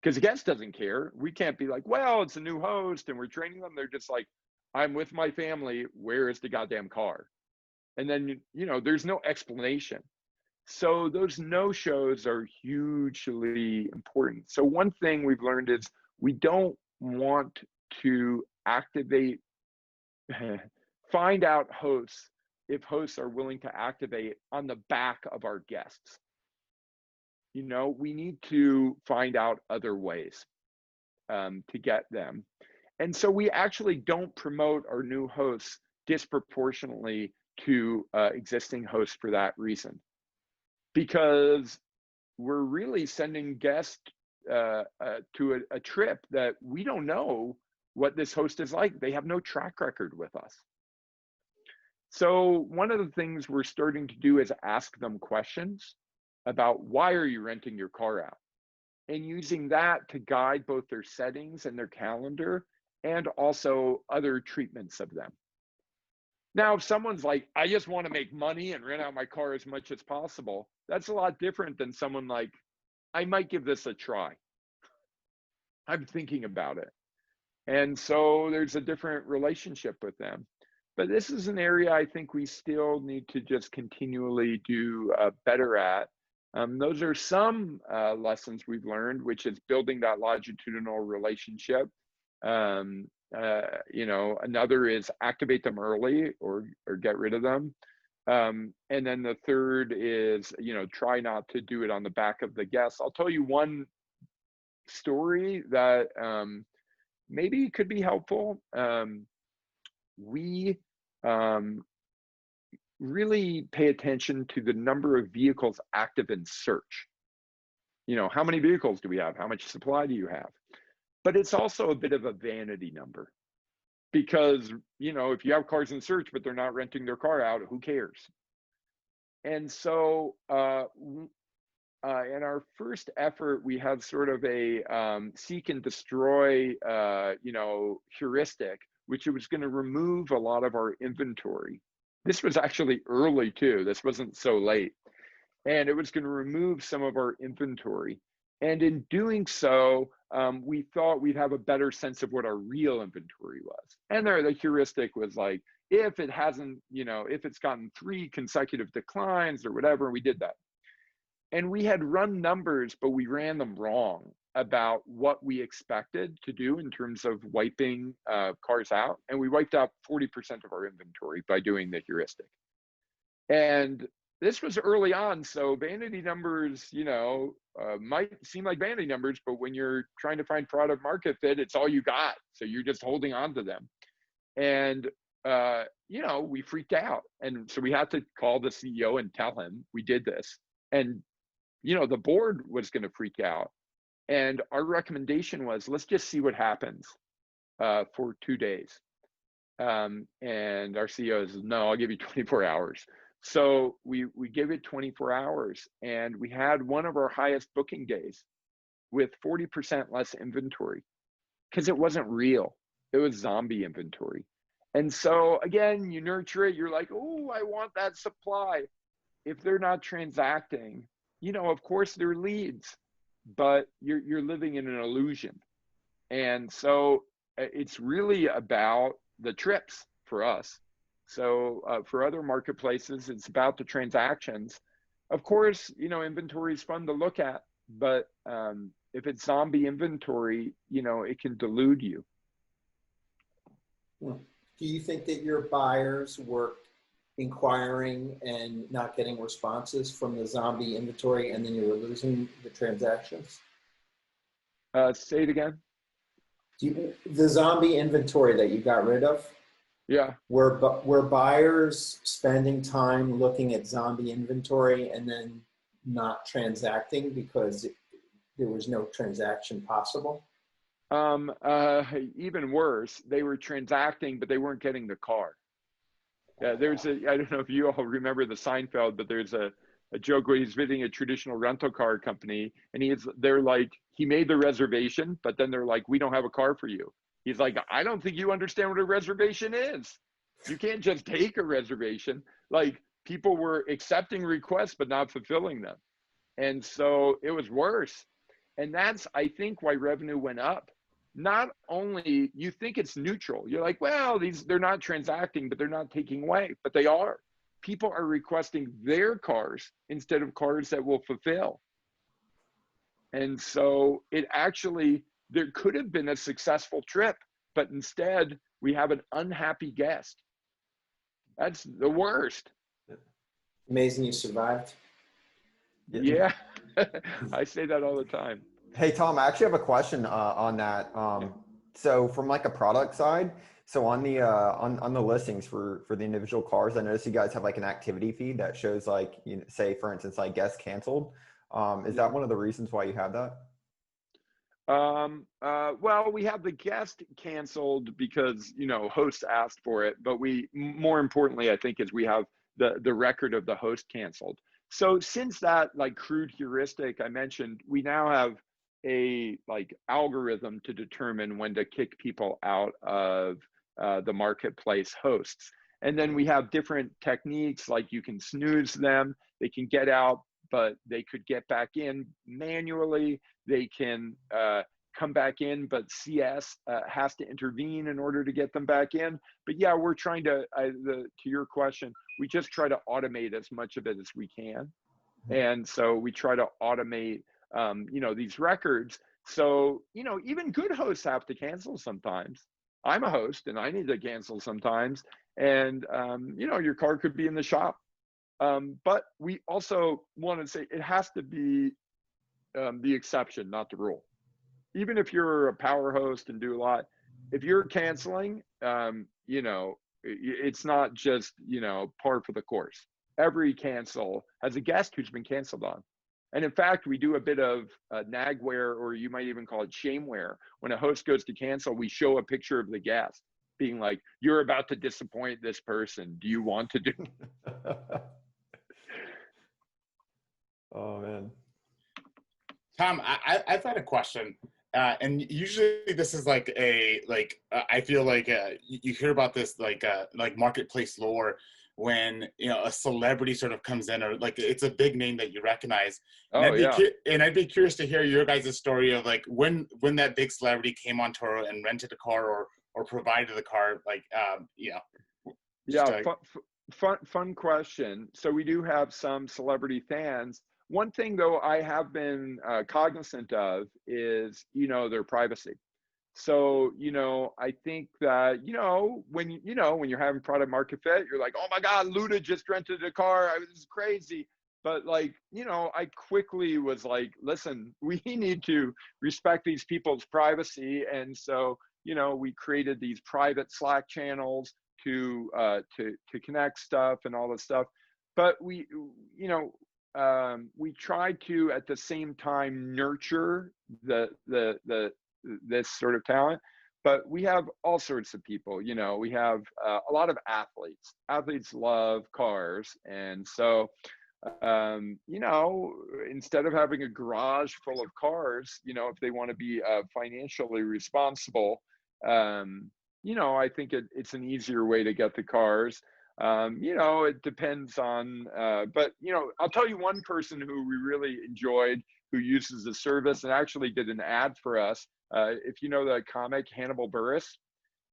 Because the guest doesn't care. We can't be like, well, it's a new host and we're training them. They're just like, I'm with my family. Where is the goddamn car? And then, you know, there's no explanation. So those no-shows are hugely important. So one thing we've learned is we don't want to activate, find out hosts if hosts are willing to activate on the back of our guests. You know, we need to find out other ways to get them. And so we actually don't promote our new hosts disproportionately to existing hosts for that reason, because we're really sending guests to a trip that we don't know what this host is like. They have no track record with us. So one of the things we're starting to do is ask them questions about why are you renting your car out, and using that to guide both their settings and their calendar and also other treatments of them. Now, if someone's like, I just want to make money and rent out my car as much as possible, that's a lot different than someone like, I might give this a try. I'm thinking about it. And so there's a different relationship with them. But this is an area I think we still need to just continually do better at. Those are some lessons we've learned, which is building that longitudinal relationship. You know, another is activate them early or get rid of them. And then the third is, you know, try not to do it on the back of the guests. I'll tell you one story that maybe could be helpful. We really pay attention to the number of vehicles active in search. You know, how many vehicles do we have? How much supply do you have? But it's also a bit of a vanity number, because, you know, if you have cars in search, but they're not renting their car out, who cares? And so in our first effort, we had sort of a seek and destroy, you know, heuristic, which was going to remove a lot of our inventory. This was actually early too. This wasn't so late. And it was going to remove some of our inventory. And in doing so, we thought we'd have a better sense of what our real inventory was. And there, the heuristic was like, if it hasn't, you know, if it's gotten 3 consecutive declines or whatever, we did that. And we had run numbers, but we ran them wrong about what we expected to do in terms of wiping cars out. And we wiped out 40% of our inventory by doing the heuristic. And this was early on, so vanity numbers, you know, might seem like vanity numbers, but when you're trying to find product market fit, it's all you got. So you're just holding on to them. And, you know, we freaked out. And so we had to call the CEO and tell him we did this. And, you know, the board was going to freak out. And our recommendation was, let's just see what happens for 2 days. And our CEO says, no, I'll give you 24 hours. So we gave it 24 hours, and we had one of our highest booking days with 40% less inventory, because it wasn't real. It was zombie inventory. And so again, you nurture it. You're like, oh, I want that supply. If they're not transacting, you know, of course they're leads, but you're living in an illusion. And so it's really about the trips for us. So for other marketplaces, it's about the transactions. Of course, you know, inventory is fun to look at, but if it's zombie inventory, you know, it can delude you. Do you think that your buyers were inquiring and not getting responses from the zombie inventory, and then you were losing the transactions? Say it again. The zombie inventory that you got rid of? Yeah. Were buyers spending time looking at zombie inventory and then not transacting because there was no transaction possible? Even worse, they were transacting, but they weren't getting the car. Yeah, I don't know if you all remember the Seinfeld, but there's a joke where he's visiting a traditional rental car company, and they're like, he made the reservation, but then they're like, we don't have a car for you. He's like, I don't think you understand what a reservation is. You can't just take a reservation. Like, people were accepting requests, but not fulfilling them. And so it was worse. And that's, I think, why revenue went up. Not only, you think it's neutral. You're like, well, they're not transacting, but they're not taking away, but they are. people are requesting their cars instead of cars that will fulfill. And so it actually, there could have been a successful trip, but instead we have an unhappy guest. That's the worst. Amazing you survived. Yeah, I say that all the time. Hey, Tom, I actually have a question on that. So from like a product side, so on the on the listings for the individual cars, I noticed you guys have like an activity feed that shows like, you know, say for instance, like guests canceled. Is that one of the reasons why you have that? Well, we have the guest canceled because, you know, hosts asked for it, but we, more importantly, I think, is we have the record of the host canceled. So since that like crude heuristic I mentioned, we now have a like algorithm to determine when to kick people out of the marketplace hosts. And then we have different techniques, like you can snooze them, they can get out, but they could get back in manually. They can come back in, but CS has to intervene in order to get them back in. But yeah, we're trying to, to your question, we just try to automate as much of it as we can. And so we try to automate, you know, these records. So, you know, even good hosts have to cancel sometimes. I'm a host and I need to cancel sometimes. And, you know, your car could be in the shop. But we also want to say it has to be the exception, not the rule. Even if you're a power host and do a lot, if you're canceling, you know, it's not just, you know, par for the course. Every cancel has a guest who's been canceled on. And in fact, we do a bit of nagware, or you might even call it shameware. When a host goes to cancel, we show a picture of the guest being like, you're about to disappoint this person. Do you want to do? Oh, man. Tom, I've had a question. And usually this is like I feel like you hear about this like marketplace lore when, you know, a celebrity sort of comes in, or like it's a big name that you recognize. And I'd be curious to hear your guys' story of like when that big celebrity came on Turo and rented a car or provided the car, like you know. Yeah, fun question. So we do have some celebrity fans. One thing though I have been cognizant of is, you know, their privacy. So, you know, I think that, you know, when you're having product market fit, you're like, oh my God, Luda just rented a car. This is crazy. But like, you know, I quickly was like, listen, we need to respect these people's privacy. And so, you know, we created these private Slack channels to connect stuff and all this stuff. But we, you know, we try to at the same time nurture this sort of talent. But we have all sorts of people. You know, we have a lot of athletes. Athletes love cars, and so you know, instead of having a garage full of cars, you know, if they want to be financially responsible, you know, I think it's an easier way to get the cars. You know, it depends on, but, you know, I'll tell you one person who we really enjoyed, who uses the service and actually did an ad for us. If you know the comic Hannibal Buress,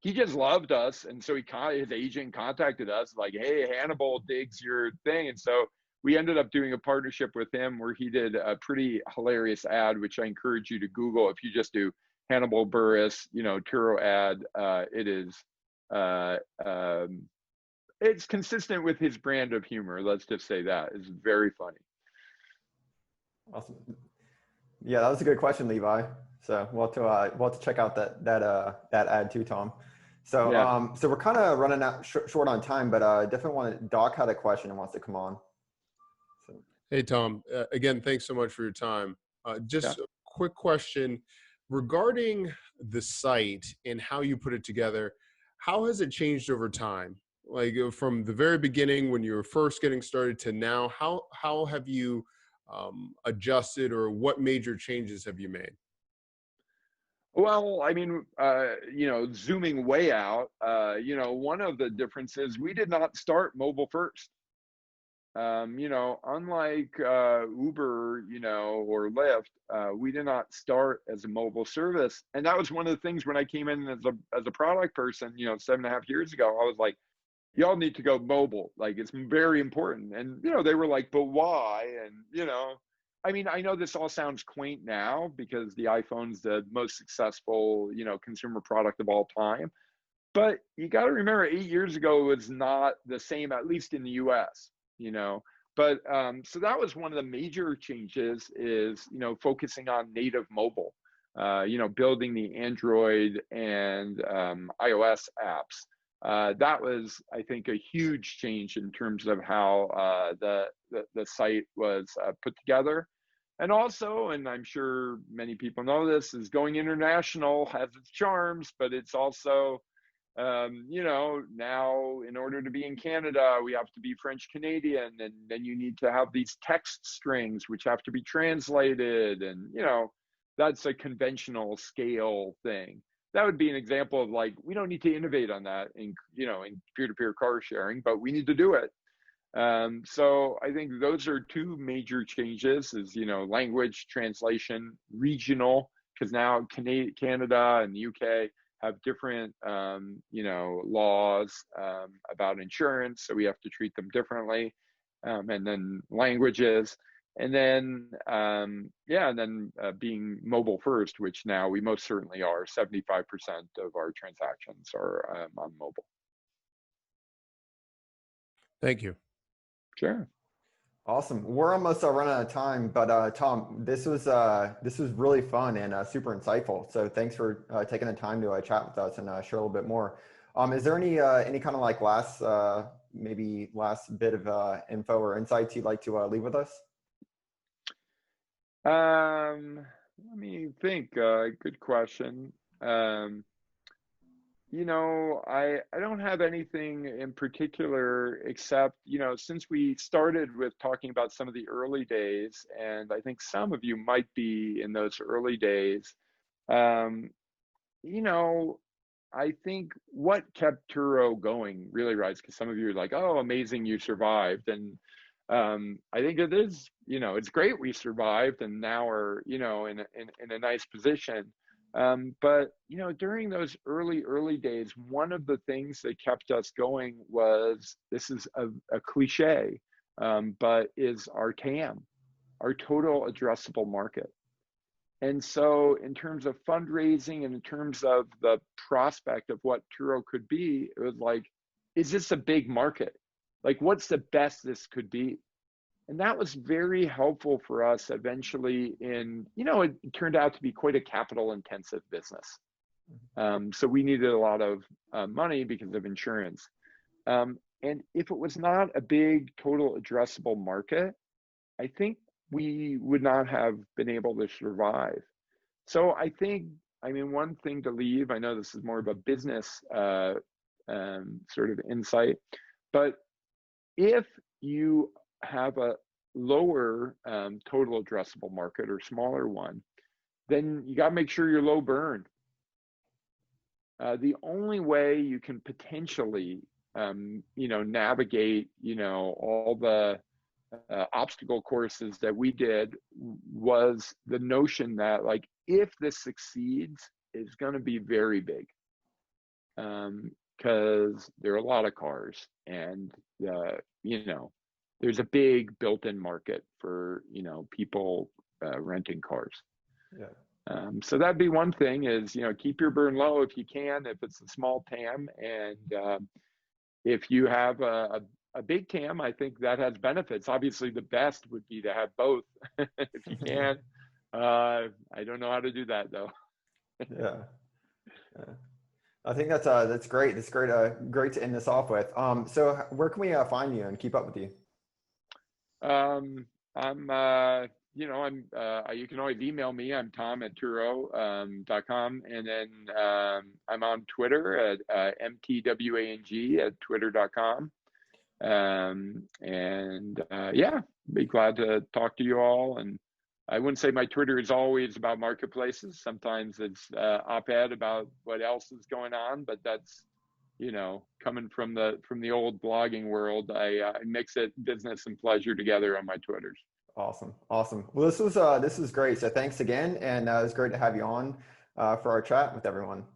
he just loved us. And so his agent contacted us like, hey, Hannibal digs your thing. And so we ended up doing a partnership with him where he did a pretty hilarious ad, which I encourage you to Google. If you just do Hannibal Buress, you know, Turo ad, it is, it's consistent with his brand of humor. Let's just say that. It's very funny. Awesome. Yeah, that was a good question, Levi. So we'll have to check out that ad too, Tom. So yeah. So we're kind of running out short on time, but definitely Doc had a question and wants to come on. So. Hey, Tom. Again, thanks so much for your time. Just a quick question regarding the site and how you put it together. How has it changed over time? Like from the very beginning when you were first getting started to now, how have you adjusted, or what major changes have you made? Well, I mean, you know, zooming way out, you know, one of the differences, we did not start mobile first. You know, unlike Uber, you know, or Lyft, we did not start as a mobile service. And that was one of the things when I came in as a product person, you know, 7.5 years ago, I was like, y'all need to go mobile. Like, it's very important. And, you know, they were like, but why? And, you know, I mean, I know this all sounds quaint now because the iPhone's the most successful, you know, consumer product of all time. But you got to remember, 8 years ago it was not the same, at least in the US, you know. But so that was one of the major changes is, you know, focusing on native mobile, you know, building the Android and iOS apps. That was, I think, a huge change in terms of how the site was put together. And also, and I'm sure many people know this, is going international has its charms, but it's also, you know, now in order to be in Canada, we have to be French Canadian, and then you need to have these text strings which have to be translated, and, you know, that's a conventional scale thing. That would be an example of, like, we don't need to innovate on that in, you know, in peer-to-peer car sharing, but we need to do it. So I think those are two major changes is, you know, language translation, regional, because now Canada and the UK have different, you know, laws about insurance, so we have to treat them differently, and then languages, and then, yeah, and then being mobile first, which now we most certainly are. 75% of our transactions are on mobile. Thank you. Sure. Awesome. We're almost running out of time, but Tom, this was really fun and super insightful. So thanks for taking the time to chat with us and share a little bit more. Is there any kind of like maybe last bit of info or insights you'd like to leave with us? Let me think. Good question. You know, I don't have anything in particular except, you know, since we started with talking about some of the early days, and I think some of you might be in those early days, you know, I think what kept Turo going really, right, because some of you are like, oh, amazing, you survived. And I think it is, you know, it's great we survived and now are, you know, in a nice position. But, you know, during those early days, one of the things that kept us going was, this is a cliche, but is our TAM, our total addressable market. And so in terms of fundraising and in terms of the prospect of what Turo could be, it was like, is this a big market? Like, what's the best this could be? And that was very helpful for us eventually in, you know, it turned out to be quite a capital intensive business. So we needed a lot of money because of insurance. And if it was not a big total addressable market, I think we would not have been able to survive. So I think, I mean, one thing to leave, I know this is more of a business sort of insight, but if you have a lower total addressable market or smaller one, then you got to make sure you're low burn. The only way you can potentially, you know, navigate, you know, all the obstacle courses that we did was the notion that, like, if this succeeds, it's going to be very big, because there are a lot of cars, and you know, there's a big built-in market for, you know, people renting cars. Yeah. So that'd be one thing is, you know, keep your burn low if you can, if it's a small TAM, and if you have a big TAM, I think that has benefits. Obviously, the best would be to have both if you can. I don't know how to do that though. Yeah. I think that's great. That's great. Great to end this off with. So where can we find you and keep up with you? You know, you can always email me. I'm tom@turo.com, and then I'm on Twitter at mtwang@twitter.com. Yeah, be glad to talk to you all. And I wouldn't say my Twitter is always about marketplaces. Sometimes it's op-ed about what else is going on, but that's, you know, coming from the old blogging world, I mix it business and pleasure together on my Twitters. Awesome. Well, this was great. So thanks again, and it was great to have you on for our chat with everyone.